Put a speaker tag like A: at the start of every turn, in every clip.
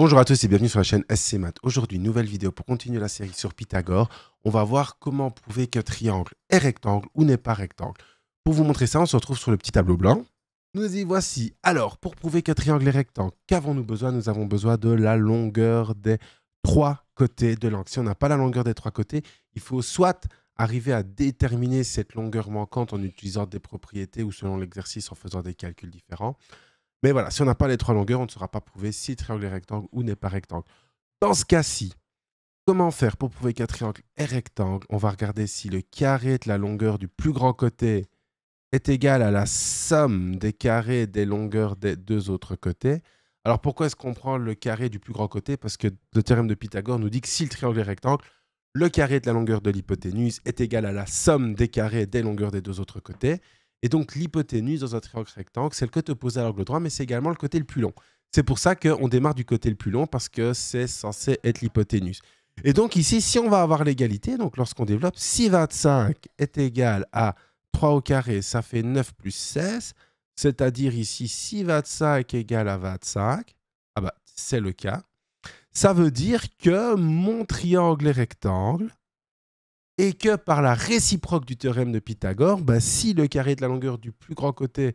A: Bonjour à tous et bienvenue sur la chaîne SC Math. Aujourd'hui, nouvelle vidéo pour continuer la série sur Pythagore. On va voir comment prouver qu'un triangle est rectangle ou n'est pas rectangle. Pour vous montrer ça, on se retrouve sur le petit tableau blanc. Nous y voici. Alors, pour prouver qu'un triangle est rectangle, qu'avons-nous besoin? Nous avons besoin de la longueur des trois côtés de l'angle. Si on n'a pas la longueur des trois côtés, il faut soit arriver à déterminer cette longueur manquante en utilisant des propriétés ou selon l'exercice en faisant des calculs différents. Mais voilà, si on n'a pas les trois longueurs, on ne saura pas prouver si le triangle est rectangle ou n'est pas rectangle. Dans ce cas-ci, comment faire pour prouver qu'un triangle est rectangle? On va regarder si le carré de la longueur du plus grand côté est égal à la somme des carrés des longueurs des deux autres côtés. Alors pourquoi est-ce qu'on prend le carré du plus grand côté? Parce que le théorème de Pythagore nous dit que si le triangle est rectangle, le carré de la longueur de l'hypoténuse est égal à la somme des carrés des longueurs des deux autres côtés. Et donc, l'hypoténuse dans un triangle rectangle, c'est le côté opposé à l'angle droit, mais c'est également le côté le plus long. C'est pour ça qu'on démarre du côté le plus long, parce que c'est censé être l'hypoténuse. Et donc ici, si on va avoir l'égalité, donc lorsqu'on développe, si 25 est égal à 3 au carré, ça fait 9 plus 16, c'est-à-dire ici, si 25 est égal à 25, ah bah, c'est le cas, ça veut dire que mon triangle est rectangle, et que par la réciproque du théorème de Pythagore, bah, si le carré de la longueur du plus grand côté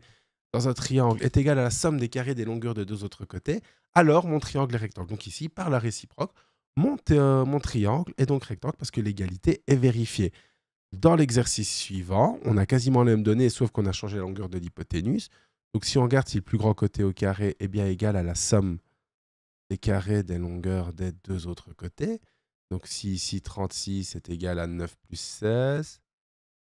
A: dans un triangle est égal à la somme des carrés des longueurs des deux autres côtés, alors mon triangle est rectangle. Donc ici, par la réciproque, mon triangle est donc rectangle parce que l'égalité est vérifiée. Dans l'exercice suivant, on a quasiment les mêmes données, sauf qu'on a changé la longueur de l'hypoténuse. Donc si on regarde si le plus grand côté au carré est bien égal à la somme des carrés des longueurs des deux autres côtés, donc si ici 36 est égal à 9 plus 16,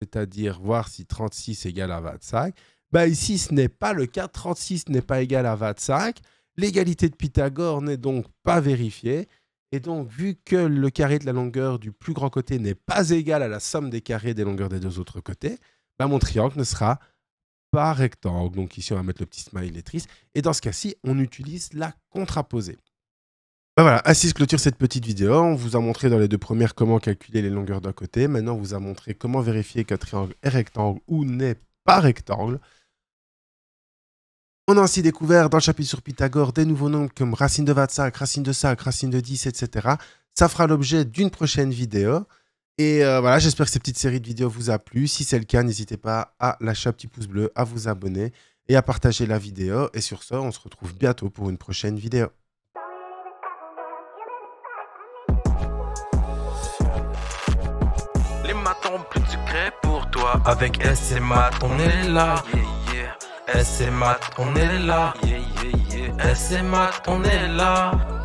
A: c'est-à-dire voir si 36 est égal à 25, bah ici ce n'est pas le cas, 36 n'est pas égal à 25, l'égalité de Pythagore n'est donc pas vérifiée, et donc vu que le carré de la longueur du plus grand côté n'est pas égal à la somme des carrés des longueurs des deux autres côtés, bah mon triangle ne sera pas rectangle. Donc ici on va mettre le petit smiley triste, et dans ce cas-ci on utilise la contraposée. Ben voilà, ainsi se clôture cette petite vidéo. On vous a montré dans les deux premières comment calculer les longueurs d'un côté. Maintenant, on vous a montré comment vérifier qu'un triangle est rectangle ou n'est pas rectangle. On a ainsi découvert dans le chapitre sur Pythagore des nouveaux nombres comme racine de 25, racine de 5, racine de 10, etc. Ça fera l'objet d'une prochaine vidéo. Et voilà, j'espère que cette petite série de vidéos vous a plu. Si c'est le cas, n'hésitez pas à lâcher un petit pouce bleu, à vous abonner et à partager la vidéo. Et sur ce, on se retrouve bientôt pour une prochaine vidéo.
B: Les maths ont plus de secret pour toi. Avec SC Math, on est là. SC Math, on est là. SC Math, on est là.